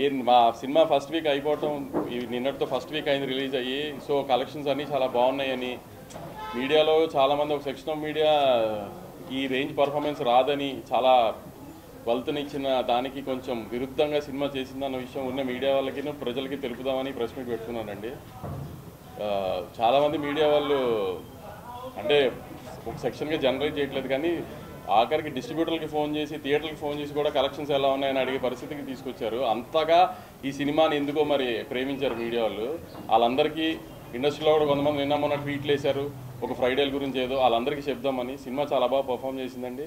ఏం మా cinema first week అయిపోవటం నిన్నటితో ఫస్ట్ వీక్ అయింది రిలీజ్ అయ్యి. సో కలెక్షన్స్ అన్నీ చాలా బాగున్నాయని మీడియాలో చాలామంది, ఒక సెక్షన్ ఆఫ్ మీడియా ఈ రేంజ్ పర్ఫార్మెన్స్ రాదని చాలా వల్తనిచ్చిన దానికి కొంచెం విరుద్ధంగా సినిమా చేసిందన్న విషయం ఉన్న మీడియా వాళ్ళకి ప్రజలకి తెలుపుదామని ప్రెస్ మీట్ పెట్టుకున్నానండి. చాలామంది మీడియా వాళ్ళు అంటే ఒక సెక్షన్గా జనరేట్ చేయట్లేదు, కానీ ఆఖరికి డిస్ట్రిబ్యూటర్లకి ఫోన్ చేసి థియేటర్కి ఫోన్ చేసి కూడా కలెక్షన్స్ ఎలా ఉన్నాయని అడిగే పరిస్థితికి తీసుకొచ్చారు. అంతగా ఈ సినిమాని ఎందుకో మరి ప్రేమించారు మీడియా వాళ్ళు. వాళ్ళందరికీ ఇండస్ట్రీలో కూడా కొంతమంది నిన్న మొన్న ట్వీట్లు వేశారు ఒక ఫ్రైడేల గురించి ఏదో, వాళ్ళందరికీ చెప్దామని. సినిమా చాలా బాగా పర్ఫామ్ చేసిందండి.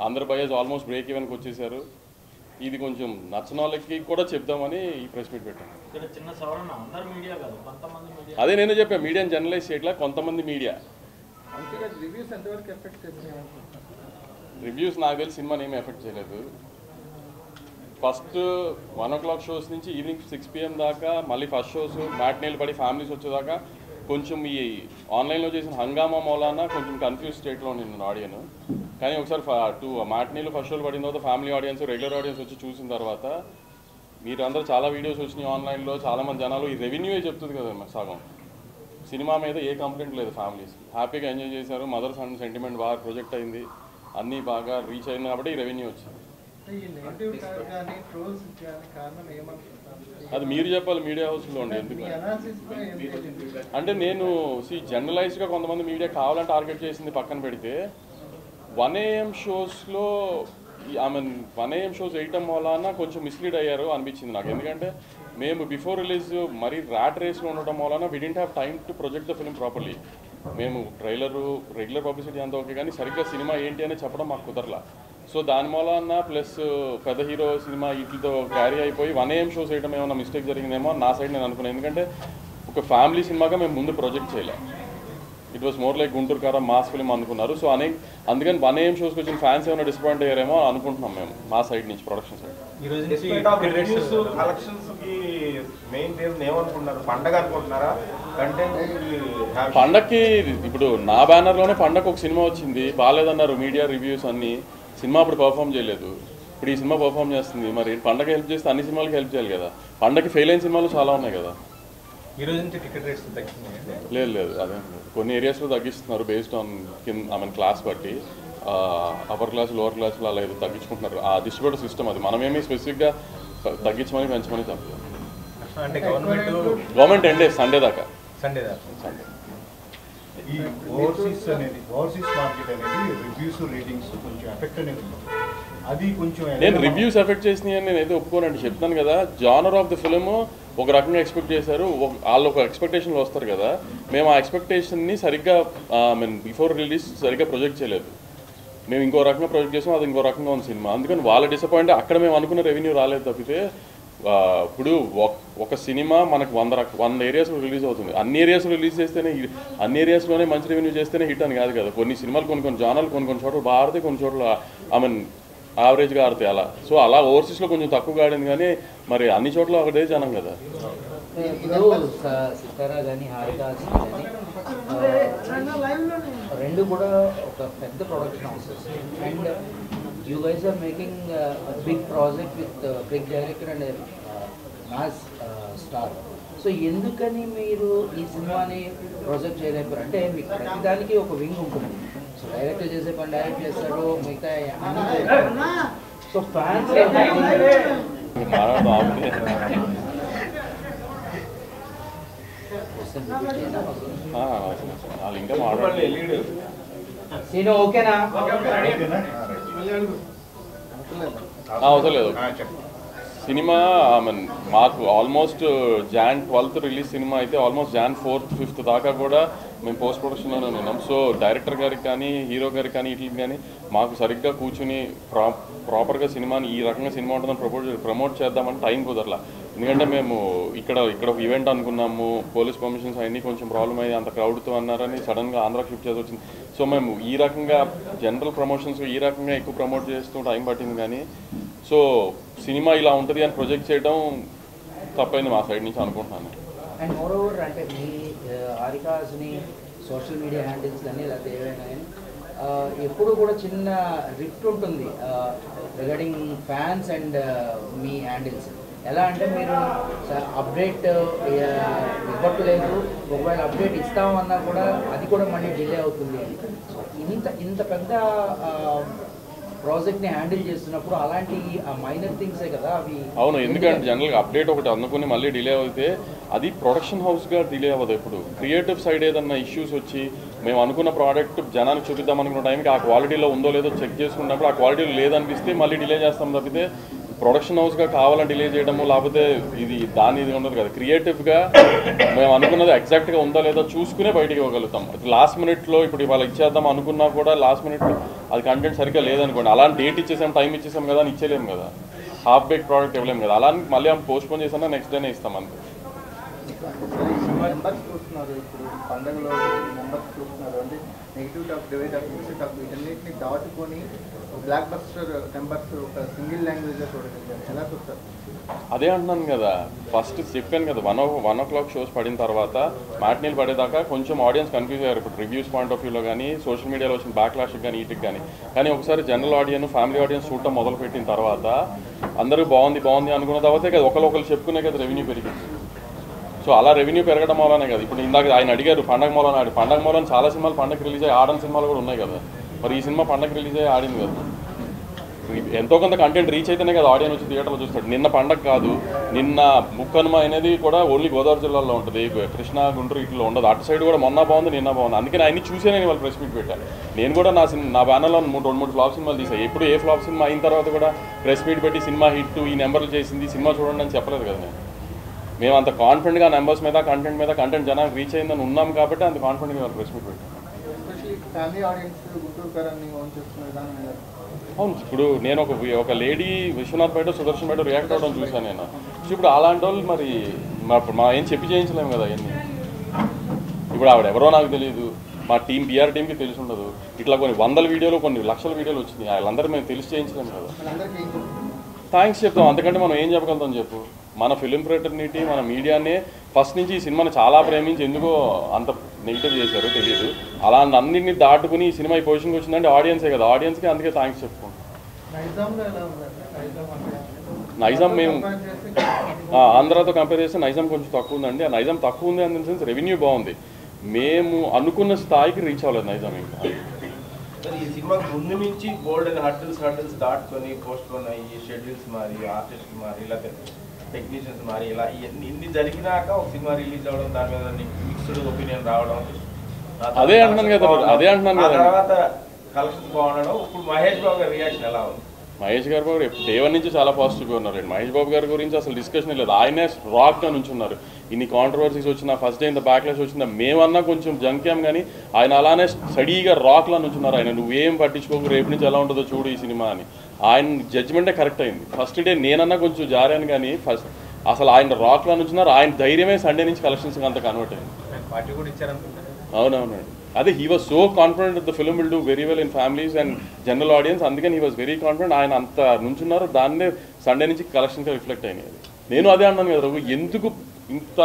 అందరు బయస్ ఆల్మోస్ట్ బ్రేక్ ఈవెన్కి వచ్చేసారు. ఇది కొంచెం నచ్చిన వాళ్ళకి కూడా చెప్దామని ఈ ప్రెస్ మీట్ పెట్టాను. అదే నేను చెప్పాను, మీడియాని జర్నలైజ్ చేయట్లా, కొంతమంది మీడియా. రివ్యూస్ నాకు తెలిసి సినిమాని ఏమీ ఎఫెక్ట్ చేయలేదు. ఫస్ట్ 1 o'clock షోస్ నుంచి ఈవినింగ్ 6 PM దాకా, మళ్ళీ ఫస్ట్ షోస్ మ్యాట్నీలు పడి ఫ్యామిలీస్ వచ్చేదాకా కొంచెం ఈ ఆన్లైన్లో చేసిన హంగామా మూలాన కొంచెం కన్ఫ్యూజ్ స్టేట్లో నిన్న ఆడియన్. కానీ ఒకసారి మ్యాట్నీలు ఫస్ట్ షోలు పడిన తర్వాత ఫ్యామిలీ ఆడియన్స్, రెగ్యులర్ ఆడియన్స్ వచ్చి చూసిన తర్వాత మీరు అందరూ చాలా వీడియోస్ వచ్చినాయి ఆన్లైన్లో, చాలామంది జనాలు ఈ రెవెన్యూయే చెప్తుంది కదా సగం. సినిమా మీద ఏ కంప్లైంట్ లేదు, ఫ్యామిలీస్ హ్యాపీగా ఎంజాయ్ చేశారు. మదర్ సన్ సెంటిమెంట్ బాగా ప్రొజెక్ట్ అయింది, అన్నీ బాగా రీచ్ అయింది కాబట్టి ఈ రెవెన్యూ వచ్చింది. అది మీరు చెప్పాలి మీడియా హౌస్లో ఉండి. ఎందుకు అంటే నేను జనరలైజ్డ్గా కొంతమంది మీడియా కావాలని టార్గెట్ చేసింది పక్కన పెడితే 1 AM షోస్లో ఐ మీన్ 1 AM షోస్ వేయటం వలన కొంచెం మిస్లీడ్ అయ్యారు అనిపించింది నాకు. ఎందుకంటే మేము బిఫోర్ రిలీజ్ మరీ ర్యాట్ రేస్లో ఉండటం వలన we didn't have time to project the film properly. మేము ట్రైలరు రెగ్యులర్ పబ్లిసిటీ అంతా ఓకే, కానీ సరిగ్గా సినిమా ఏంటి అని చెప్పడం మాకు కుదరలా. సో దాని మూలన ప్లస్ పెద్ద హీరో సినిమా వీటితో క్యారీ అయిపోయి 1 AM షోస్ వేయడం ఏమైనా మిస్టేక్ జరిగిందేమో నా సైడ్ నేను అనుకున్నాను. ఎందుకంటే ఒక ఫ్యామిలీ సినిమాగా మేము ముందు ప్రొజెక్ట్ చేయలే. It was more like Guntur కారం మాస్ ఫిల్మ్ అనుకున్నారు. సో అందుకని 1 AM షోస్కి వచ్చిన ఫ్యాన్స్ ఏమైనా డిసప్పాయింట్ అయ్యారేమో అనుకుంటున్నాం మేము మా సైడ్ నుంచి, ప్రొడక్షన్ సైడ్. పండక్కి ఇప్పుడు నా బ్యానర్లోనే పండగ ఒక సినిమా వచ్చింది, బాగాలేదన్నారు మీడియా రివ్యూస్ అన్నీ. సినిమా అప్పుడు పర్ఫామ్ చేయలేదు, ఇప్పుడు ఈ సినిమా పర్ఫామ్ చేస్తుంది. మరి పండగ హెల్ప్ చేస్తే అన్ని సినిమాలకి హెల్ప్ చేయాలి కదా. పండగకి ఫెయిల్ అయిన సినిమాలు చాలా ఉన్నాయి కదా. లేదు అదే కొన్ని ఏరియాస్లో తగ్గిస్తున్నారు బేస్డ్ ఆన్ క్లాస్ బట్టి. అప్పర్ క్లాస్ లోవర్ క్లాస్లో అలా ఏదో తగ్గించుకుంటున్నారు. ఆ డిస్ట్రిబ్యూటర్ సిస్టమ్ అది. మనమేమి స్పెసిఫిక్గా తగ్గించమని పెంచమని చెప్పలేదు. గవర్నమెంట్ ఎండే సండే దాకా. ఈ ఓవర్సీస్ మార్కెట్ అనేది రివ్యూస్ రేటింగ్స్ కొంచెం ఎఫెక్ట్ అనేది ఉంది. అది కొంచెం నేను రివ్యూస్ ఎఫెక్ట్ చేసినాయి అని నేనైతే ఒప్పుకోనండి. చెప్తాను కదా, జానర్ ఆఫ్ ద ఫిల్మ్ ఒక రకంగా ఎక్స్పెక్ట్ చేశారు, వాళ్ళు ఒక ఎక్స్పెక్టేషన్లో వస్తారు కదా. మేము ఆ ఎక్స్పెక్టేషన్ని సరిగ్గా బిఫోర్ రిలీజ్ సరిగ్గా ప్రొజెక్ట్ చేయలేదు. మేము ఇంకో రకంగా ప్రొజెక్ట్ చేసాం, అది ఇంకో రకంగా ఉంది సినిమా. అందుకని వాళ్ళ డిసప్పాయింట్. అక్కడ మేము అనుకున్న రెవెన్యూ రాలేదు తప్పితే. ఇప్పుడు ఒక సినిమా మనకు 100 ఏరియాస్లో రిలీజ్ అవుతుంది. అన్ని ఏరియాస్లో రిలీజ్ చేస్తేనే, అన్ని ఏరియాస్లోనే మంచి రెవెన్యూ చేస్తేనే హిట్ అని కాదు కదా. కొన్ని సినిమాలు కొన్ని జానర్లు కొన్ని చోట్ల బాగా ఆడితే, కొన్ని చోట్ల యావరేజ్గా ఆడితే అలా. సో అలా ఓవర్సీస్లో కొంచెం తక్కువగా ఆడింది, కానీ మరి అన్ని చోట్ల ఒకటే జనం కదా. సితారా కానీ హారికా రెండు కూడా ఒక పెద్ద production houses. And you guys are making big project with big director and mass star. So ఎందుకని మీరు ఈ సినిమాని ప్రాజెక్ట్ చేయలేకపోయారు? అంటే మీకు ప్రతిదానికి ఒక వింగ్ ఉంటుంది. సో డైరెక్టర్ చేసే పని డైరెక్ట్ చేస్తాడు, మిగతా సో ఫ్యాన్స్ వాళ్ళు ఇంకా మాట్లాడలేదు. ఓకేనా? అవసరం లేదు. సినిమా మాకు almost Jan 12th release cinema అయితే ఆల్మోస్ట్ Jan 4th 5th దాకా కూడా మేము పోస్ట్ ప్రొడక్షన్లోనే ఉన్నాం. సో డైరెక్టర్ గారికి కానీ హీరో గారికి కానీ వీటికి కానీ మాకు సరిగ్గా కూర్చుని ప్రాపర్గా సినిమాని ఈ రకంగా సినిమా ఉంటుందని ప్రమోట్ చేద్దామని టైం కుదరలా. ఎందుకంటే మేము ఇక్కడ ఒక ఈవెంట్ అనుకున్నాము, పోలీస్ పర్మిషన్స్ అవన్నీ కొంచెం ప్రాబ్లం అయ్యి అంత క్రౌడ్తో అన్నారని సడన్గా ఆంధ్రాకి షిఫ్ట్ చేసి వచ్చింది. సో మేము ఈ రకంగా జనరల్ ప్రమోషన్స్ ఈ రకంగా ఎక్కువ ప్రమోట్ చేస్తూ టైం పట్టింది. కానీ సో సినిమా ఇలా ఉంటుంది అని ప్రొజెక్ట్ చేయడం తప్పైంది మా సైడ్ నుంచి అనుకుంటున్నాను. అండ్ మోర్ ఓవర్ అంటే మీ హారికాస్ని సోషల్ మీడియా హ్యాండిల్స్ కానీ లేకపోతే ఏవైనా ఎప్పుడు కూడా చిన్న రిఫ్ట్ ఉంటుంది regarding fans and me handles. ఎలా అంటే మీరు అప్డేట్ ఇవ్వట్లేదు, ఒకవేళ అప్డేట్ ఇస్తామన్నా కూడా అది కూడా మళ్ళీ డిలే అవుతుంది. సో ఇంత పెద్ద ప్రాజెక్ట్ని హ్యాండిల్ చేస్తున్నప్పుడు అలాంటి మైనర్ థింగ్సే కదా అవి. అవును, ఎందుకంటే జనరల్గా అప్డేట్ ఒకటి అందుకుని మళ్ళీ డిలే అయితే అది ప్రొడక్షన్ హౌస్గా డిలే అవ్వదు. ఎప్పుడు క్రియేటివ్ సైడ్ ఏదన్నా ఇష్యూస్ వచ్చి మేము అనుకున్న ప్రోడక్ట్ జనానికి చూపిద్దాం అనుకున్న టైంకి ఆ క్వాలిటీలో ఉందో లేదో చెక్ చేసుకున్నప్పుడు ఆ క్వాలిటీలో లేదనిపిస్తే మళ్ళీ డిలే చేస్తాం తప్పితే ప్రొడక్షన్ హౌస్గా కావాలని డిలే చేయడము లేకపోతే ఇది ఉండదు కదా. క్రియేటివ్గా మేము అనుకున్నది ఎగ్జాక్ట్గా ఉందో లేదో చూసుకునే బయటికి ఇవ్వగలుగుతాం. లాస్ట్ మినిట్లో ఇప్పుడు ఇవాళ ఇచ్చేద్దాం అనుకున్నా కూడా లాస్ట్ మినిట్ అది కంటెంట్ సరిగ్గా లేదనుకోండి, అలాంటి డేట్ ఇచ్చేసాం టైం ఇచ్చేసాం కదా అని ఇచ్చేలేము కదా, హాఫ్ బేక్ ప్రోడక్ట్ ఇవ్వలేము కదా. అలా మళ్ళీ పోస్ట్ పోన్ చేసినా నెక్స్ట్ డేనే ఇస్తాం అంతే. మెంబర్స్ చూస్తున్నారు, ఇప్పుడు పండుగలో మెంబర్స్ చూస్తున్నారు అంటే negative talk, divide talk, mixed talk వీటన్నిటిని దాటుకొని బ్లాక్ బస్టర్ మెంబర్స్ ఒక సింగిల్ లాంగ్వేజ్లో చూడగలిగారు. ఎలా చూస్తారు? అదే అంటున్నాను కదా, ఫస్ట్ చెప్పాను కదా 1 o'clock షోస్ పడిన తర్వాత మ్యాట్నీలు పడేదాకా కొంచెం ఆడియన్స్ కన్ఫ్యూజ్ అయ్యారు. ఇప్పుడు రివ్యూస్ పాయింట్ ఆఫ్ వ్యూలో కానీ సోషల్ మీడియాలో వచ్చిన బ్యాక్లాష్కి కానీ వీటికి కానీ ఒకసారి జనరల్ ఆడియన్స్ ఫ్యామిలీ ఆడియన్స్ చూడటం మొదలుపెట్టిన తర్వాత అందరూ బాగుంది అనుకున్న తర్వాతే కదా ఒకరు చెప్పుకునే కదా రెవెన్యూ పెరిగింది. సో అలా రెవెన్యూ పెరగడం వల్లనే కదా. ఇప్పుడు ఇందాక ఆయన అడిగారు పండగ మూలన చాలా సినిమాలు పండగ రిలీజ్ అయ్యి ఆడని సినిమాలు కూడా ఉన్నాయి కదా. మరి ఈ సినిమా పండగ రిలీజ్ అయ్యి ఆడింది కదా. ఎంతో కొంత కంటెంట్ రీచ్ అయితేనే కదా ఆడియన్స్ వచ్చి థియేటర్లో చూస్తాడు. నిన్న పండగ కాదు, నిన్న ముక్కనుమ అనేది కూడా ఓన్లీ గోదావరి జిల్లాలో ఉంటుంది, కృష్ణా గుంటూరు ఇట్లో ఉండదు. అటు సైడ్ కూడా మొన్న బాగుంది నిన్న బాగుంది. అందుకని ఆయన్ని చూసే నేను వాళ్ళు ప్రెస్ మీట్ పెట్టాను. నేను కూడా నా బ్యానర్లో 2-3 ఫ్లాప్ సినిమాలు తీసాను. ఎప్పుడు ఏ ఫ్లాప్ సినిమా అయిన తర్వాత కూడా ప్రెస్ మీట్ పెట్టి సినిమా హిట్ ఈ నెంబర్లు చేసింది సినిమా చూడండి అని చెప్పలేదు కదా. మేము అంత కాన్ఫిడెంట్గా నెంబర్స్ మీద కంటెంట్ జనానికి రీచ్ అయిందని ఉన్నాం కాబట్టి అంత కాన్ఫిడెంట్గా వాళ్ళు ప్రెస్ మీట్ పెట్టాను. అవును, ఇప్పుడు నేను ఒక లేడీ విశ్వనాథ్ బయట సుదర్శన్ బయట రియాక్ట్ అవ్వడం చూశాను నేను. ఇప్పుడు అలాంటి వాళ్ళు మరి మా ఏం చెప్పి చేయించలేము కదా అవన్నీ. ఇప్పుడు ఆవిడ ఎవరో నాకు తెలియదు, మా పిఆర్ టీంకి తెలిసి ఉండదు. ఇట్లా కొన్ని 100 వీడియోలు కొన్ని లక్షల వీడియోలు వచ్చినాయి, వాళ్ళందరూ మేము తెలిసి చేయించలేము కదా. థ్యాంక్స్ చెప్తాం, అంతకంటే మనం ఏం చెప్పగలుగుతాం చెప్పు. మన ఫిలిం ఫ్రెటర్నిటీ మన మీడియానే ఫస్ట్ నుంచి ఈ సినిమాని చాలా ప్రేమించి ఎందుకో అంత నెగిటివ్ చేశారు తెలియదు. అలా అన్నింటినీ దాటుకుని ఈ సినిమా ఈ పొజిషన్కి వచ్చిందంటే ఆడియన్సే కదా. ఆడియన్స్కి అందుకే థ్యాంక్స్ చెప్పుకుంటాం. నైజాం మేము ఆంధ్రాతో కంపేర్ చేస్తే నైజాం కొంచెం తక్కువ ఉందండి. ఆ నైజాం తక్కువ ఉంది అన్న సెన్స్ రెవెన్యూ బాగుంది, మేము అనుకున్న స్థాయికి రీచ్ అవ్వలేదు నైజాం. ఇంకా ఈ సినిమాకి ముందు నుంచి బోల్డ్ అండ్ హర్డిల్స్ దాటుకొని పోస్ట్ పోన్ అయ్యి షెడ్యూల్స్ మారి ఆర్టిస్టులు మారి ఇలా టెక్నీషియన్స్ మారి ఇలా ఇన్ని జరిగినాక ఒక సినిమా రిలీజ్ అవ్వడం, దాని మీద మిక్స్డ్ ఒపీనియన్ రావడం, అదే అంటున్నాను కదా. తర్వాత కలెక్షన్స్ బాగుండడం. ఇప్పుడు మహేష్ బాబు గారి రియాక్షన్ ఎలా ఉంది? మహేష్ గారు డే 1 నుంచి చాలా పాజిటివ్గా ఉన్నారు. మహేష్ బాబు గారి గురించి అసలు డిస్కషన్ లేదు. ఆయనే రాక్గా నుంచున్నారు. ఇన్ని కాంట్రవర్సీస్ వచ్చినా ఫస్ట్ డే ఇంత బ్యాక్లాష్ వచ్చినా మేమన్నా కొంచెం జంక్యాం కానీ ఆయన అలానే స్టడీగా రాక్లా నుంచున్నారు. ఆయన నువ్వేం పట్టించుకోకు, రేపు నుంచి ఎలా ఉంటుందో చూడు ఈ సినిమా అని. ఆయన జడ్జిమెంటే కరెక్ట్ అయింది. ఫస్ట్ డే నేనన్నా కొంచెం జారాను కానీ అసలు ఆయన రాక్లా నుంచున్నారు. ఆయన ధైర్యమే సండే నుంచి కలెక్షన్స్ అంత కన్వర్ట్ అయింది. అవునవునండి, అదే he was so confident the film will do very well in families and general audience. అందుకని హీ వాజ్ వెరీ కాన్ఫిడెంట్. ఆయన అంత నుంచున్నారు, దాన్నే సండే నుంచి కలెక్షన్గా రిఫ్లెక్ట్ అయినాయి. నేను అదే అన్నాను కదా రఘు, ఎందుకు ఇంత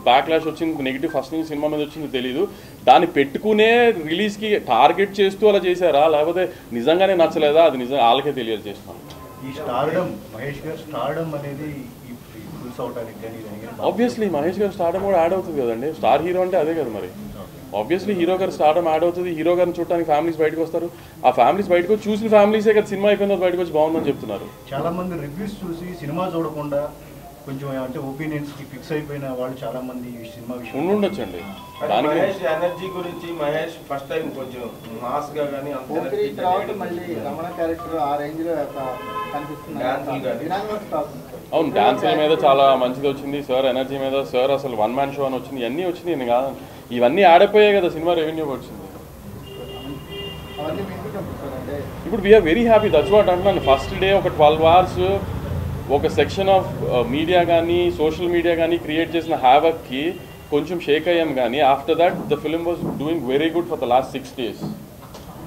బ్యాక్లాష్ వచ్చింది నెగిటివ్ ఫస్ట్ నుంచి సినిమా మీద వచ్చింది తెలీదు. దాన్ని పెట్టుకునే రిలీజ్కి టార్గెట్ చేస్తూ అలా చేశారా లేకపోతే నిజంగానే నచ్చలేదా అది నిజంగా వాళ్ళకే తెలియదు చేస్తాను. ఈ స్టార్డమ్ మహేష్ గారు స్టార్డమ్ అనేది ఆబ్వియస్లీ మహేష్ గారు స్టార్డమ్ కూడా యాడ్ అవుతుంది కదండి. స్టార్ హీరో అంటే అదే కదా మరి. ఆబ్వియస్లీ హీరో గారు స్టార్డమ్ యాడ్ అవుతుంది. హీరో గారిని చూడడానికి ఫ్యామిలీస్ బయటకు వస్తారు. ఆ ఫ్యామిలీస్ బయటకు వచ్చి చూసిన ఫ్యామిలీసే కదా సినిమా అయిపోయిన బయటకు వచ్చి బాగుందని చెప్తున్నారు. చాలా మంది రివ్యూస్ చూసి సినిమా చూడకుండా కొంచెం అంటే ఒపీనియన్స్ కి ఫిక్స్ అయిపోయిన వాళ్ళు చాలా మంది ఈ సినిమా విషయం ఉండొచ్చండి. మహేష్ ఎనర్జీ గురించి మహేష్ ఫస్ట్ టైం కొంచెం మాస్ గా గానీ అవును డాన్సుల మీద చాలా మంచిది వచ్చింది. సార్ ఎనర్జీ మీద సార్ అసలు 1 man షో అని వచ్చింది, ఇవన్నీ వచ్చినాయి కాదు, ఇవన్నీ ఆడపోయాయి కదా సినిమా రెవెన్యూ వచ్చింది. ఇప్పుడు we're very happy. That's what అంటున్నాను. ఫస్ట్ డే ఒక 12 hours ఒక సెక్షన్ ఆఫ్ మీడియా కానీ సోషల్ మీడియా కానీ క్రియేట్ చేసిన హ్యావక్కి కొంచెం షేక్ అయ్యాం కానీ after that the film was doing very good for the last 6 days.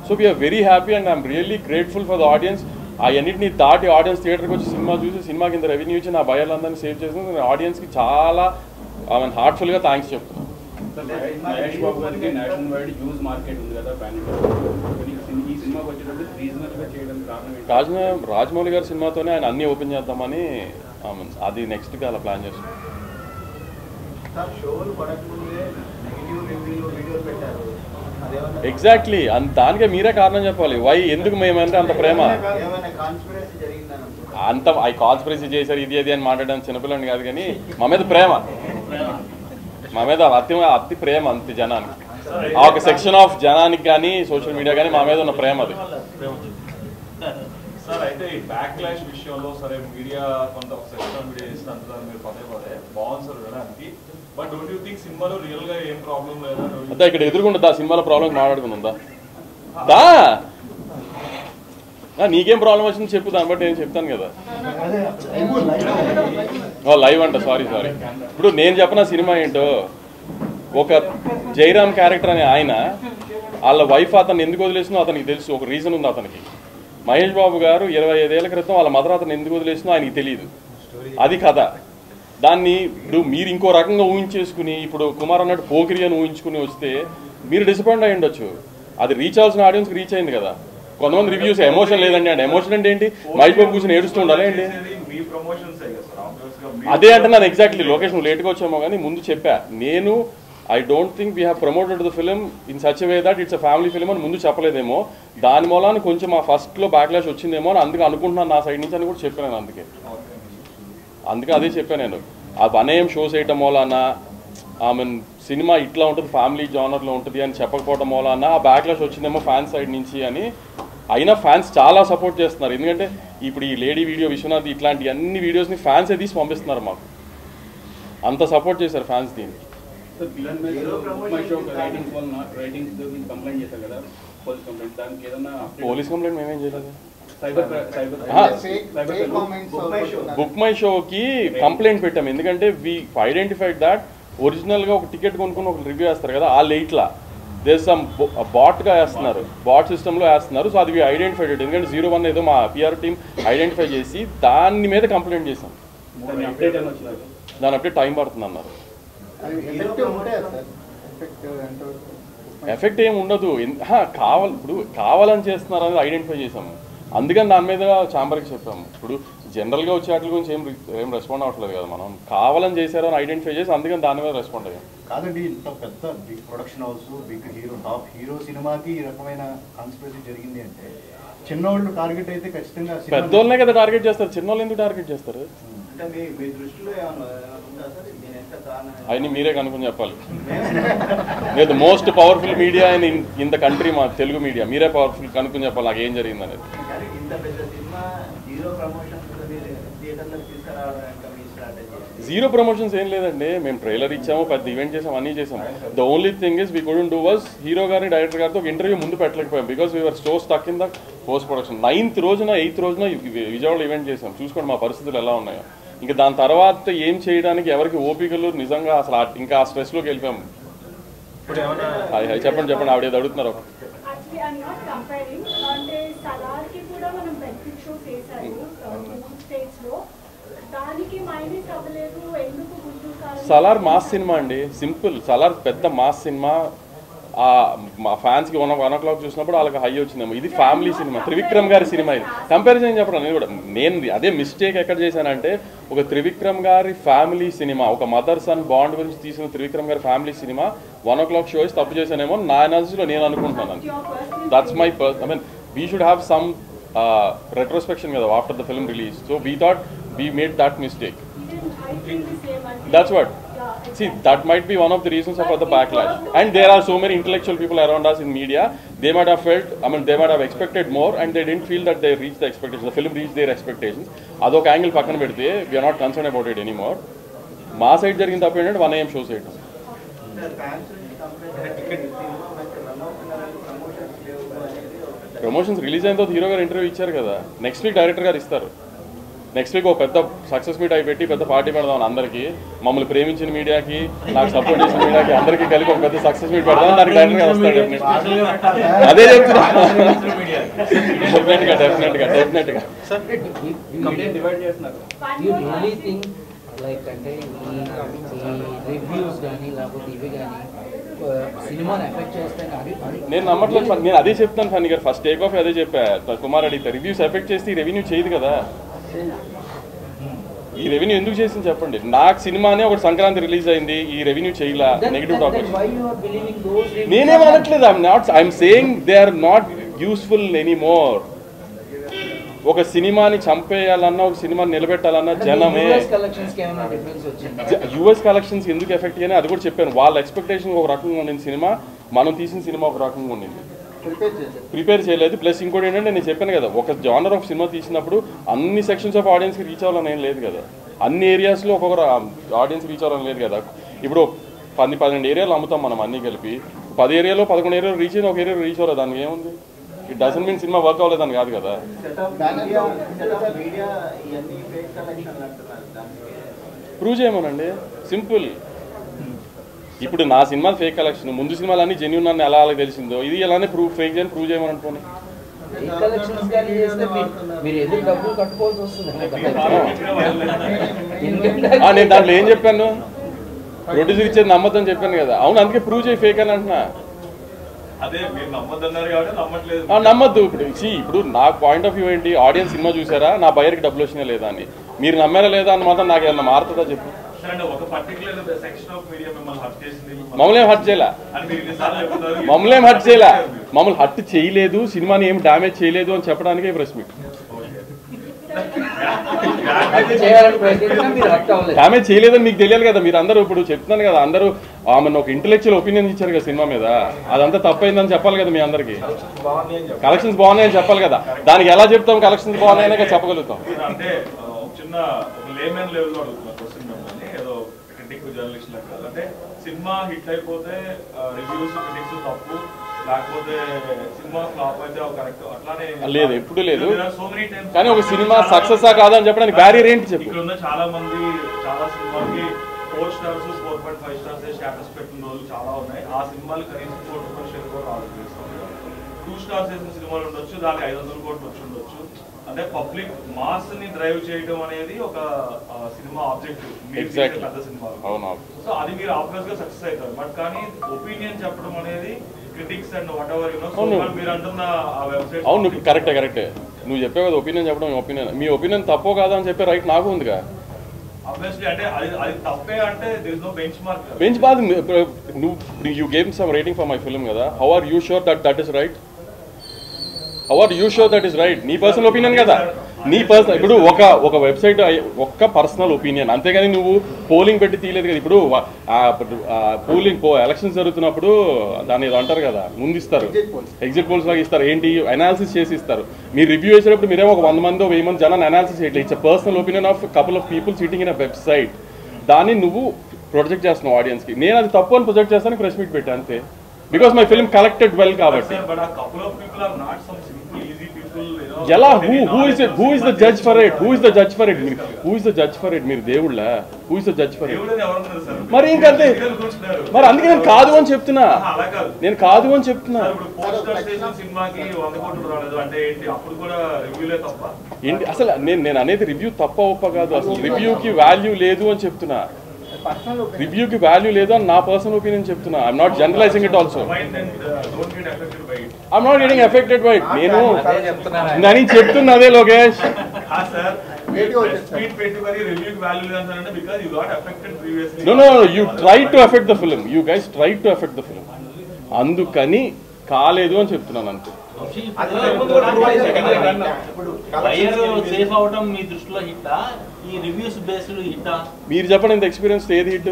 So we're very happy and I'm really grateful for the audience. అవన్నింటినీ దాటి ఆడియన్స్ థియేటర్కి వచ్చి సినిమా చూసి సినిమాకి ఇంత రెవెన్యూ ఇచ్చి నా భయాలందరినీ సేవ్ చేసిన ఆడియన్స్కి చాలా హార్ట్ఫుల్గా థ్యాంక్స్ చెప్తున్నాను. మహేష్ బాబు గారికి నేషనల్ వైడ్ యూజ్ మార్కెట్ ఉంది కదా ప్యాన్ ఈ సినిమాకి వచ్చేటప్పుడు రీజనల్గా చేయడానికి కారణం ఏంటి? రాజమౌళి గారి సినిమాతోనే ఆయన అన్ని ఓపెన్ చేద్దామని అది నెక్స్ట్గా అలా ప్లాన్ చేస్తున్నాం. షోలు పడకముందే నెగిటివ్ రివ్యూలు వీడియోలు పెట్టారు. ఎగ్జాక్ట్లీ దానికే మీరే కారణం చెప్పాలి. వై ఎందుకు మేమంటే అంత ప్రేమ ఏమైనా కాన్స్పిరసీ జరిగిందని అంత కాన్స్పిరసీ చేశారు ఇది అది అని మాట్లాడడానికి చిన్నపిల్లని కాదు, కానీ మా మీద ప్రేమ, మా మీద అతి ప్రేమ అంతే జనానికి. ఆ ఒక సెక్షన్ ఆఫ్ జనానికి కానీ సోషల్ మీడియా కానీ మా మీద ఉన్న ప్రేమ అది. సార్ అయితే ఈ బ్యాక్ క్లాష్ విషయంలో సరే మీడియా కొంత ఒక సెక్షన్ మీడియా చేసినంత మీరు పదే బాగుంది సార్ వినడానికి. బట్ డోంట్ యూ థింక్ సినిమాలో రియల్ గా ఏం ప్రాబ్లం లేదా? అంతా ఇక్కడ ఎదురుకుంటుందా సినిమాలో ప్రాబ్లం మాట్లాడుకుందా? నీకేం ప్రాబ్లం వచ్చింది చెప్పు, దాన్ని బట్టి నేను చెప్తాను కదా. లైవ్ అంట, సారీ. ఇప్పుడు నేను చెప్పిన సినిమా ఏంటో, ఒక జైరామ్ క్యారెక్టర్ అనే ఆయన వాళ్ళ వైఫ్ అతను ఎందుకు వదిలేసినో అతనికి తెలుసు, ఒక రీజన్ ఉంది అతనికి. మహేష్ బాబు గారు 25 ఏళ్ల క్రితం వాళ్ళ మదర్ అతను ఎందుకు వదిలేసినో ఆయనకి తెలియదు, అది కథ. దాన్ని ఇప్పుడు మీరు ఇంకో రకంగా ఊహించేసుకుని ఇప్పుడు కుమార్ అన్నట్టు పోకిరి అని ఊహించుకుని వస్తే మీరు డిసప్పాయింట్ అయ్యి ఉండొచ్చు. అది రీచ్ అవ్వాల్సిన ఆడియన్స్కి రీచ్ అయింది కదా. కొంతమంది రివ్యూస్ ఎమోషన్ లేదండి అంటే ఎమోషన్ అంటే ఏంటి, మహేష్ బాబు కూర్చొని ఏడుస్తూ ఉండాలి ఏంటి? అదే అంటే ನಾನು ఎగ్జాక్ట్లీ లొకేషన్ లేట్గా వచ్చామో కానీ ముందు చెప్పా నేను. I don't think we have promoted the film in such way that it's a family film అని ముందు చెప్పలేదేమో, దాని మూలాన కొంచెం ఆ ఫస్ట్లో బ్యాక్లాష్ వచ్చిందేమో అని అందుకే అనుకుంటున్నాను నా సైడ్ నుంచి అని కూడా చెప్పాను. అందుకే అదే చెప్పాను నేను. ఆ అనేం షోస్ వేయటం మూలాన సినిమా ఇట్లా ఉంటుంది ఫ్యామిలీ జానర్లో ఉంటుంది అని చెప్పకపోవడం మూలాన ఆ బ్యాక్లాష్ వచ్చిందేమో ఫ్యాన్స్ సైడ్ నుంచి అని. అయినా ఫ్యాన్స్ చాలా సపోర్ట్ చేస్తున్నారు, ఎందుకంటే ఇప్పుడు ఈ లేడీ వీడియో విశ్వనాథ్ ఇట్లాంటి అన్ని వీడియోస్ని ఫ్యాన్సే తీసి పంపిస్తున్నారు మాకు. అంత సపోర్ట్ చేశారు ఫ్యాన్స్ దీనికి. పోలీస్ కంప్లైంట్ మేమేం చేయలేదు. బుక్ మై షోకి కంప్లైంట్ పెట్టాము, ఎందుకంటే వీ ఐడెంటిఫైడ్ దాట్ ఒరిజినల్గా ఒక టికెట్ కొనుక్కుని ఒక రివ్యూ వేస్తారు కదా, ఆ లేట్లా దేస్ సమ్ బాట్గా వేస్తున్నారు, బాట్ సిస్టంలో వేస్తున్నారు. సో అది ఐడెంటిఫైడ్, ఎందుకంటే 01 ఏదో మా పిఆర్ టీమ్ ఐడెంటిఫై చేసి దాని మీద కంప్లైంట్ చేసాం. దాని అప్డేట్ టైం పడుతుంది అన్నారు. ఎఫెక్ట్ ఏమి ఉండదు, ఇప్పుడు కావాలని చేస్తున్నారు అనేది ఐడెంటిఫై చేసాము, అందుకని దాని మీద ఛాంబర్కి చెప్పాము. ఇప్పుడు జనరల్గా వచ్చే వాటి గురించి ఏం రెస్పాండ్ అవ్వట్లేదు కదా, మనం కావాలని చేశారు అని ఐడెంటిఫై చేసి అందుకని దాని మీద రెస్పాండ్ అయ్యాం. కాదండి, ఇంత పెద్ద big production house, big hero, top hero సినిమాకి ఈ రకమైన కాన్స్పిరసీ జరిగింది అంటే చిన్నోళ్ళు టార్గెట్ అయితే ఖచ్చితంగా పెద్దోళ్ళనే కదా టార్గెట్ చేస్తారు, చిన్నోళ్ళు ఎందుకు టార్గెట్ చేస్తారు? అవన్నీ మీరే కనుక్కొని చెప్పాలి. లేదు most powerful media in the country మా తెలుగు మీడియా, మీరే పవర్ఫుల్ కనుక్కొని చెప్పాలి నాకు ఏం జరిగింది అనేది. జీరో ప్రమోషన్స్ ఏం లేదండి, మేము ట్రైలర్ ఇచ్చాము, పెద్ద ఈవెంట్ చేసాము, అన్నీ చేసాము. The only thing is we couldn't do was hero గారిని డైరెక్టర్ గారితో ఒక ఇంటర్వ్యూ ముందు పెట్టలేకపోయాం, because we're so stuck in the post production. 9th రోజున 8th రోజున విజయవాడలో ఈవెంట్ చేసాం, చూసుకోండి మా పరిస్థితులు ఎలా ఉన్నాయో. ఇంకా దాని తర్వాత ఏం చేయడానికి ఎవరికి ఓపికలు నిజంగా అసలు ఇంకా ఆ స్ట్రెస్లోకి వెళ్ళిపోయాము. చెప్పండి ఆవిడ అడుగుతున్నారు. సలార్ మాస్ సినిమా అండి, సింపుల్. సలార్ పెద్ద మాస్ సినిమా, మా ఫ్యాన్స్కి 1 o'clock చూసినప్పుడు వాళ్ళకి హై వచ్చిందేమో. ఇది ఫ్యామిలీ సినిమా, త్రివిక్రమ్ గారి సినిమా. ఇది కంపారిజన్ చెప్పడం నేను కూడా, నేను అదే మిస్టేక్ ఎక్కడ చేశానంటే, ఒక త్రివిక్రమ్ గారి ఫ్యామిలీ సినిమా, ఒక మదర్ సన్ బాండ్ గురించి తీసిన త్రివిక్రమ్ గారి family cinema 1 o'clock show is తప్పు చేశానేమో నా ఎనాలిసిస్లో నేను అనుకుంటున్నాను. That's my I mean we should have some retrospection కదా after the film release. So we thought we made that mistake. That's what. See, that might be one of the reasons for the backlash. And there are so many intellectual people around us in media. They might have felt, they might have expected more, and they didn't feel that they reached the expectations. The film reached their expectations. Adok angle pakkana pedte, we are not concerned about it anymore. Ma side jarigin tappu enti 1 AM show చేయడం. Promotions release అయిన తర్వాత hero గారు interview ఇచ్చారు కదా, next week director గారు ఇస్తారు. Next week ఒక పెద్ద సక్సెస్ మీట్ అయి పెట్టి పెద్ద పార్టీ పెడదాం అందరికీ, మమ్మల్ని ప్రేమించిన మీడియాకి, నాకు సపోర్ట్ చేసిన మీడియాకి అందరికీ కలిపి ఒక పెద్ద సక్సెస్ మీట్ పెడదాం. దానికి డైరెక్టర్ గారు వస్తాడు డెఫినెట్గా. అదే చెప్తున్నా, డెఫినెట్గా. లైక్ అంటే ఈ రివ్యూస్ కానీ లేకపోతే ఇవి కానీ సినిమాని ఎఫెక్ట్ చేస్తాయని నేను నమ్మట్లేదు. నేను అదే చెప్తాను ఫన్నీ గారు, ఫస్ట్ టేక్ ఆఫ్ అదే చెప్పా. కుమార్ అడిగితే రివ్యూస్ ఎఫెక్ట్ చేస్తే ఈ రెవెన్యూ చేయదు కదా. ఈ రెవెన్యూ ఎందుకు చేసింది చెప్పండి. నాకు సినిమానే ఒకటి సంక్రాంతి రిలీజ్ అయింది, ఈ రెవెన్యూ చేయలా, నెగిటివ్ టాక్. నేనేం అనట్లేదు. I'm saying they are not useful anymore. ఒక సినిమాని చంపేయాలన్నా, ఒక సినిమాని నిలబెట్టాలన్నా జనమే. యూఎస్ కలెక్షన్స్ ఎందుకు ఎఫెక్ట్ అయ్యాయి అది కూడా చెప్పాను. వాళ్ళ ఎక్స్పెక్టేషన్ ఒక రకంగా ఉండింది సినిమా, మనం తీసిన సినిమా ఒక రకంగా ఉండింది, ప్రిపేర్ చేయలేదు. ప్లస్ ఇంకోటి ఏంటంటే నేను చెప్పాను కదా, ఒక జానర్ ఆఫ్ సినిమా తీసినప్పుడు అన్ని సెక్షన్స్ ఆఫ్ ఆడియన్స్కి రీచ్ అవ్వాలని ఏం లేదు కదా. అన్ని ఏరియాస్లో ఒక్కొక్కరు ఆడియన్స్కి రీచ్ అవ్వాలని లేదు కదా. ఇప్పుడు 10-12 ఏరియాలు అమ్ముతాం మనం అన్నీ కలిపి. 10 ఏరియాలో 11 ఏరియాలు రీచ్ అయిన ఒక ఏరియా రీచ్ అవ్వలేదు, దానికి ఏముంది? It doesn't mean cinema work అవ్వలేదని కాదు కదా. ప్రూవ్ చేయమనండి, సింపుల్. ఇప్పుడు నా సినిమా ఫేక్ కలెక్షన్, ముందు సినిమాలు అన్ని జెన్యూన్ అని ఎలా అలా తెలిసిందో, ఇది అలానే ఫేక్ అని ప్రూవ్ చేయమని అనుకోండి. నేను దాంట్లో ఏం చెప్పాను, ప్రొడ్యూసర్ ఇచ్చేది నమ్మద్దని చెప్పాను కదా. అవును, అందుకే ప్రూవ్ చేయి ఫేక్ అని అంటున్నా. నమ్మద్దు. ఇప్పుడు నా పాయింట్ ఆఫ్ వ్యూ ఏంటి, ఆడియన్స్ సినిమా చూసారా, నా బయర్కి డబ్బులు వచ్చినా లేదా అని. మీరు నమ్మారా లేదా అని మాత్రం నాకు ఏమన్నా మారుతుందా చెప్పు. మమ్మల్ని హర్ట్ చేయలే, మమ్మల్ని హర్ట్ చేయలేదు, సినిమాని ఏం డ్యామేజ్ చేయలేదు అని చెప్పడానికి ప్రెస్ మీట్. డ్యామేజ్ చేయలేదని మీకు తెలియాలి కదా. మీరు అందరూ ఇప్పుడు చెప్తున్నాను కదా, అందరూ ఆమెను ఒక ఇంటెలెక్చువల్ ఒపీనియన్ ఇచ్చారు కదా సినిమా మీద, అదంతా తప్పైందని చెప్పాలి కదా మీ అందరికి. కలెక్షన్స్ బాగున్నాయని చెప్పాలి కదా. దానికి ఎలా చెప్తాం కలెక్షన్స్ బాగున్నాయనే చెప్పగలుగుతాం. అంటే సినిమా హిట్ అయిపోతే రివ్యూస్ క్రిటిక్స్ తప్పు, లేకపోతే సినిమా ఫ్లాప్ అయితే కరెక్ట్ అట్లానే లేదు, ఎప్పుడు లేదు. కానీ ఒక సినిమా సక్సెస్ కాదని చెప్పడానికి బ్యారియర్ ఏంటి చెప్పు. ఇక్కడ ఉన్న చాలా మంది చాలా సినిమాకి 4 స్టార్స్ 4.5 స్టార్స్ స్టేటస్ పెట్టిన రోజులు చాలా ఉన్నాయి. ఆ సినిమాలు కనీసం 4 రూపాయలు కూడా రావాలి. 2 స్టార్స్ వేసిన సినిమాలు ఉండొచ్చు, దానికి 500 కోట్లు వచ్చి ఉండొచ్చు. అంటే పబ్లిక్ మాస్ ని డ్రైవ్ చేయడం అనేది ఒక సినిమా ఆబ్జెక్టివ్ పెద్ద సినిమా. సో అది మీరు ఆబ్వియస్ గా సక్సెస్ అవుతారు. బట్ కానీ ఒపీనియన్ చెప్పడం అనేది క్రిటిక్స్ అండ్ వాట్ ఎవర్ మీరు అంటున్న వెబ్సైట్. అవును, కరెక్టే. నువ్వు చెప్పావు కదా ఒపీనియన్ చెప్పడం. ఒపీనియన్, మీ ఒపీనియన్ తప్పో కాదా అని చెప్పే రైట్ నాకు ఉందిగా. ఆబ్వియస్లీ అంటే అది తప్పే అంటే there is no benchmark. Benchmark నువ్వు you gave some rating for my film కదా. How are you sure that is right? How are you sure that is right? నీ పర్సనల్ ఒపీనియన్ కదా. నీ personal, ఇప్పుడు ఒక website ఒక్క personal opinion, అంతేగాని నువ్వు పోలింగ్ పెట్టి తీయలేదు కదా. ఇప్పుడు ఎలక్షన్స్ జరుగుతున్నప్పుడు దాన్ని ఏదో అంటారు కదా, ముందు ఇస్తారు, ఎగ్జిట్ పోల్స్ లాగా ఇస్తారు. ఏంటి అనాలిసిస్ చేసి ఇస్తారు. మీరు రివ్యూ చేసేటప్పుడు మీరేమో ఒక 100 మంది 1000 మంది జనాన్ని అనాలిసిస్ చేయట్లేదు. It's personal opinion of couple of people sitting in a website. దాన్ని నువ్వు ప్రొజెక్ట్ చేస్తున్నావు ఆడియన్స్కి. నేను అది తప్పు అని ప్రొజెక్ట్ చేస్తాను, ప్రెస్ మీట్ పెట్టా అంతే. Because my film collected well కాబట్టి. ఎలా who is the judge for it? Who is the judge for it? మీరు దేవుళ్ళా? Who is the judge for it? మరి ఇంకంతే. మరి అందుకే నేను కాదు అని చెప్తున్నా. ఏంటి అసలు నేను అనేది రివ్యూ తప్ప ఒప్ప కాదు. అసలు రివ్యూకి వాల్యూ లేదు అని చెప్తున్నా. రివ్యూకి వాల్యూ లేదు అని నా పర్సనల్ ఒపీనియన్ చెప్తున్నా. I'm not generalising it also. I'm not getting affected by it. నేను చెప్తున్నా అదే Lokesh. No, you tried to affect the film. You guys tried to affect the film. అందుకని కాలేదు అని చెప్తున్నాను అంతే. మీరు చెప్పండి, ఇంత ఎక్స్పీరియన్స్ ఏది హిట్?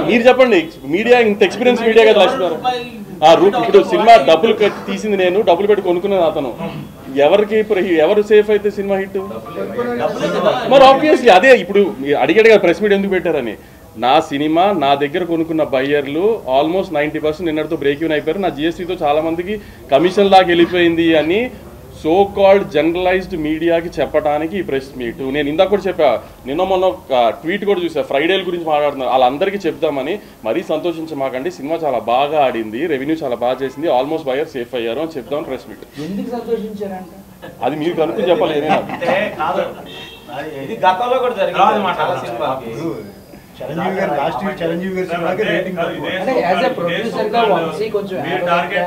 మీరు చెప్పండి. మీడియా ఇంత ఎక్స్పీరియన్స్ మీడియా కదా లక్ష్మీవారు. ఇప్పుడు సినిమా డబ్బులు తీసింది నేను, డబ్బులు పెట్టి కొనుక్కున్నాను అతను. ఎవరు సేఫ్ అయితే సినిమా హిట్? మరి ఆబ్వియస్లీ అదే. ఇప్పుడు అడిగాడు కదా ప్రెస్ మీట్ ఎందుకు పెట్టారని. నా సినిమా నా దగ్గర కొనుక్కున్న బయ్యర్లు ఆల్మోస్ట్ 90% నిన్నటితో బ్రేక్ ఈవెన్ అయిపోయారు. నా జిఎస్టీతో చాలా మందికి కమిషన్ దాకా వెళ్ళిపోయింది అని సో కాల్డ్ జనరలైజ్డ్ మీడియాకి చెప్పడానికి ఈ ప్రెస్ మీట్. నేను ఇందాక కూడా చెప్పా, మొన్న ట్వీట్ కూడా చూసా, ఫ్రైడేల గురించి మాట్లాడుతున్నారు. వాళ్ళందరికీ చెప్తామని. మరీ సంతోషించమాకండి, సినిమా చాలా బాగా ఆడింది, రెవెన్యూ చాలా బాగా చేసింది, ఆల్మోస్ట్ బయర్ సేఫ్ అయ్యారు అని చెప్తామని ప్రెస్ మీట్. అది మీరు కనుక్కుని చెప్పాలి. చిరంజీవి గారు లాస్ట్ ఇయర్ చిరంజీవి గారు సినిమాకి రేటింగ్ తక్కువ. అంటే యాజ్ ఎ ప్రొడ్యూసర్ గా వంశీ కొంచెం arrogant గా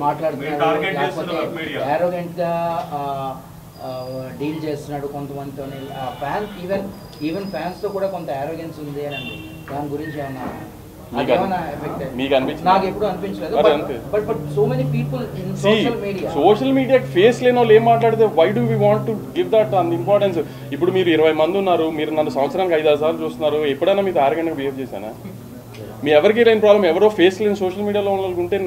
మాట్లాడుతున్నాడు, లేకపోతే arrogant గా డీల్ చేస్తున్నాడు కొంతమందితో. ఫ్యాన్స్ ఈవెన్ ఫ్యాన్స్ తో కూడా కొంత arrogance ఉంది అని అండి. దాని గురించి ఏమన్నా నాకు ఎప్పుడు అనిపించలేదు. But so many people in social media face లేని వాళ్ళు ఏం మాట్లాడితే why do we want to give that అంత ఇంపార్టెన్స్. ఇప్పుడు మీరు 20 మంది ఉన్నారు, మీరు నన్ను సంవత్సరానికి 5-6 సార్లు చూస్తున్నారు, ఎప్పుడైనా మీతో ఆరోగ్యంగా బిహేవ్ చేశానా? మీ ఎవరికి లేని ప్రాబ్లం ఎవరో ఫేస్ లేని సోషల్ మీడియాలో ఉంటే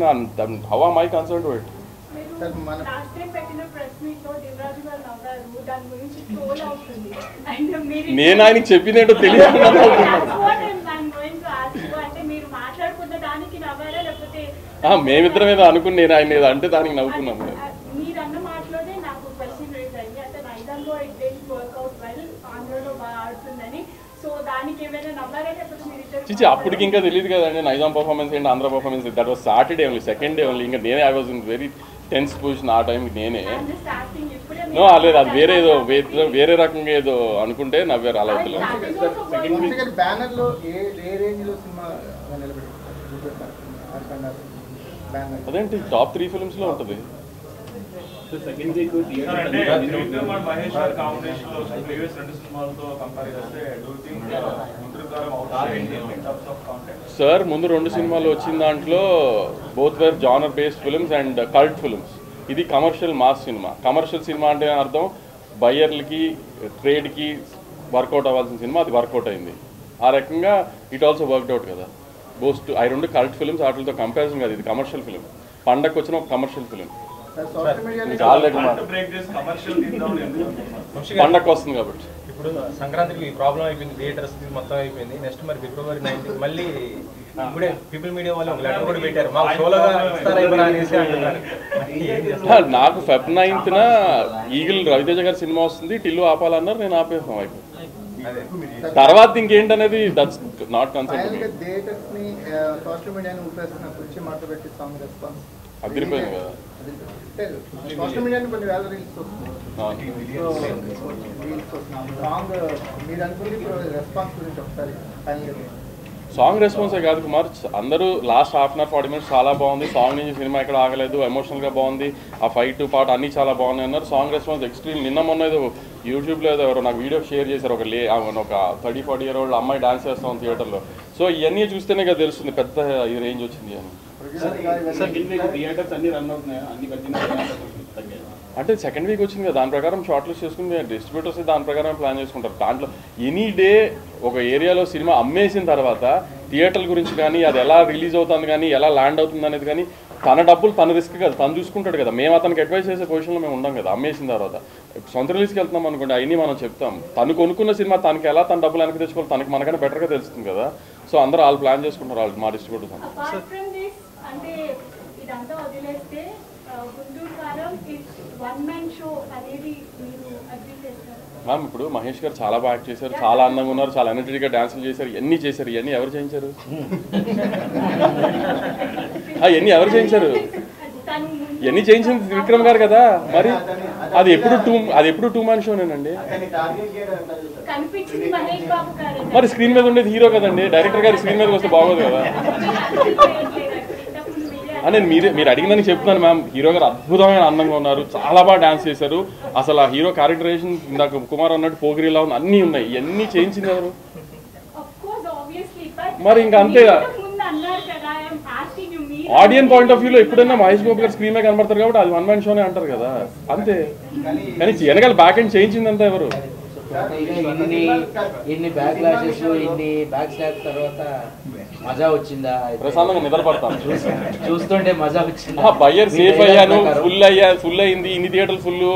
how am I concern to it? నేను ఆయనకి చెప్పిందేంటో తెలియదు. మేమిద్దరం ఏదో అనుకుని నేను ఆయన ఏదో అంటే దానికి నవ్వుకున్నాను. చిచి అప్పటికి ఇంకా తెలియదు కదండి నైజాం పర్ఫార్మెన్స్ ఏంటి, Andhra performance. That was Saturday only, second day only. ఇంకా నేనే I was in very tense position ఆ టైంకి. నేనే లేదు, అది వేరే ఏదో వేరే రకంగా ఏదో అనుకుంటే నవ్వారు అలా అవుతుంది. అదేంటి టాప్ 3 ఫిల్మ్స్ లో ఉంటుంది. సార్ ముందు 2 సినిమాలు వచ్చిన దాంట్లో both where genre based films and cult films. ఇది commercial mass cinema. Commercial cinema అంటే అర్థం బయ్యర్లకి ట్రేడ్కి వర్కౌట్ అవ్వాల్సిన సినిమా, అది వర్కౌట్ అయింది. ఆ రకంగా ఇట్ ఆల్సో వర్క్డ్ అవుట్ కదా. బోస్ట్ ఆ 2 కల్ట్ ఫిల్మ్స్, వాటితో కంపారిజన్ కాదు. ఇది కమర్షియల్ ఫిల్మ్, పండగకి వచ్చిన ఒక కమర్షియల్ ఫిల్మ్. పండగకి వస్తుంది కాబట్టి. ఇప్పుడు సంక్రాంతికి ప్రాబ్లం అయిపోయింది, థియేటర్స్ మొత్తం అయిపోయింది. నెక్స్ట్ మరి February 19 మళ్ళీ ఇప్పుడే పీపుల్ మీడియా వాళ్ళు ఒక లెటర్ కూడా పెట్టారు, మాకు సోలోగా ఇస్తారా అనేసి అంటున్నారు. నాకు Feb 9th ఈగిల్ రవితేజ గారి సినిమా వస్తుంది, టిల్లు ఆపాలన్నారు, నేను ఆపేసాం. అయిపోయింది. తర్వాత ఇంకేంటనేది దట్స్ నాట్ కన్సర్న్. అదిరిపోయింది కదా. సాంగ్ రెస్పాన్సే కాదు కుమార్, అందరూ last half an hour 40 minutes చాలా బాగుంది, సాంగ్ నుంచి సినిమా ఎక్కడ ఆగలేదు, ఎమోషనల్గా బాగుంది, ఆ ఫైట్ పార్ట్ అన్నీ చాలా బాగున్నాయి అన్నారు. Song response extreme. నిన్న మొన్న ఏదో యూట్యూబ్లో ఏదో ఎవరో నాకు వీడియో షేర్ చేశారు, ఒక 30-40 year old అమ్మాయి డాన్స్ చేస్తాం థియేటర్లో. సో ఇవన్నీ చూస్తేనే కదా తెలుస్తుంది పెద్ద ఇది రేంజ్ వచ్చింది అని. అంటే సెకండ్ వీక్ వచ్చింది కదా, దాని ప్రకారం షార్ట్ లిస్ట్ చేసుకుని డిస్ట్రిబ్యూటర్స్ దాని ప్రకారం ప్లాన్ చేసుకుంటారు. దాంట్లో ఎనీ డే ఒక ఏరియాలో సినిమా అమ్మేసిన తర్వాత థియేటర్ల గురించి కానీ, అది ఎలా రిలీజ్ అవుతుంది కానీ, ఎలా ల్యాండ్ అవుతుంది అనేది కానీ, తన డబ్బులు తన రిస్క్ కదా, తను చూసుకుంటాడు కదా. మేము అతనికి అడ్వైస్ చేసే పొజిషన్లో మేము ఉండం కదా. అమ్మేసిన తర్వాత సొంత రిలీజ్కి వెళ్తున్నాం అనుకోండి, అవన్నీ మనం చెప్తాం. తను కొనుక్కున్న సినిమా తనకి ఎలా తన డబ్బులు వెనక్కి తెచ్చుకోవాలి తనకి మనకన్నా బెటర్గా తెలుస్తుంది కదా. సో అందరూ వాళ్ళు ప్లాన్ చేసుకుంటారు, వాళ్ళు మా డిస్ట్రిబ్యూటర్స్. మ్యామ్ ఇప్పుడు మహేష్ గారు చాలా బాగా యాక్ట్ చేశారు, చాలా అందంగా ఉన్నారు, చాలా ఎనర్జెటిక్గా డాన్సులు చేశారు, ఇవన్నీ చేశారు. ఇవన్నీ ఎవరు చేయించారు? ఇవన్నీ ఎవరు చేయించారు? ఇవన్నీ చేయించింది విక్రమ్ గారు కదా. మరి అది ఎప్పుడు టూ మ్యాన్ షోనేనండి. మరి స్క్రీన్ మీద ఉండేది హీరో కదండి, డైరెక్టర్ గారి స్క్రీన్ మీదకి వస్తే బాగోదు కదా. నేను మీరు అడిగిందని చెప్తున్నాను మ్యామ్. హీరో గారు అద్భుతమైన అందంగా ఉన్నారు, చాలా బాగా డాన్స్ చేశారు. అసలు ఆ హీరో క్యారెక్టరేషన్ ఇందాక కుమార్ అన్నట్టు పోగిరిలా ఉంది, అన్నీ ఉన్నాయి. ఇవన్నీ చేయించింది ఎవరు? మరి ఇంకా అంతే. ఆడియన్స్ పాయింట్ ఆఫ్ వ్యూలో ఎప్పుడైనా మహేష్ బాబు గారు స్క్రీన్ మీద కనబడతారు కాబట్టి అది 1 man షోనే అంటారు కదా, అంతే. కానీ వెనకాల బ్యాక్ ఎండ్ చేయించింది అంతా ఎవరు? ఇన్ని బ్యాక్ లాషెస్, ఇన్ని బ్యాక్ స్లాబ్స్ తర్వాత మజా వచ్చిందా? ప్రశాంతంగా నిద్రపడతాను చూస్తుంటే మజా వచ్చింది. బయ్యర్ సేఫ్ అయ్యాను, ఫుల్ అయింది, ఇన్ని థియేటర్లు ఫుల్,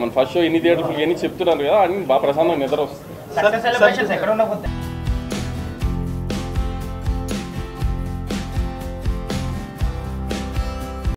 మన ఫస్ట్ షో ఇన్ని థియేటర్లు ఫుల్, ఇవన్నీ చెప్తున్నారు కదా, అన్ని బాగా ప్రశాంతంగా నిద్ర వస్తుంది.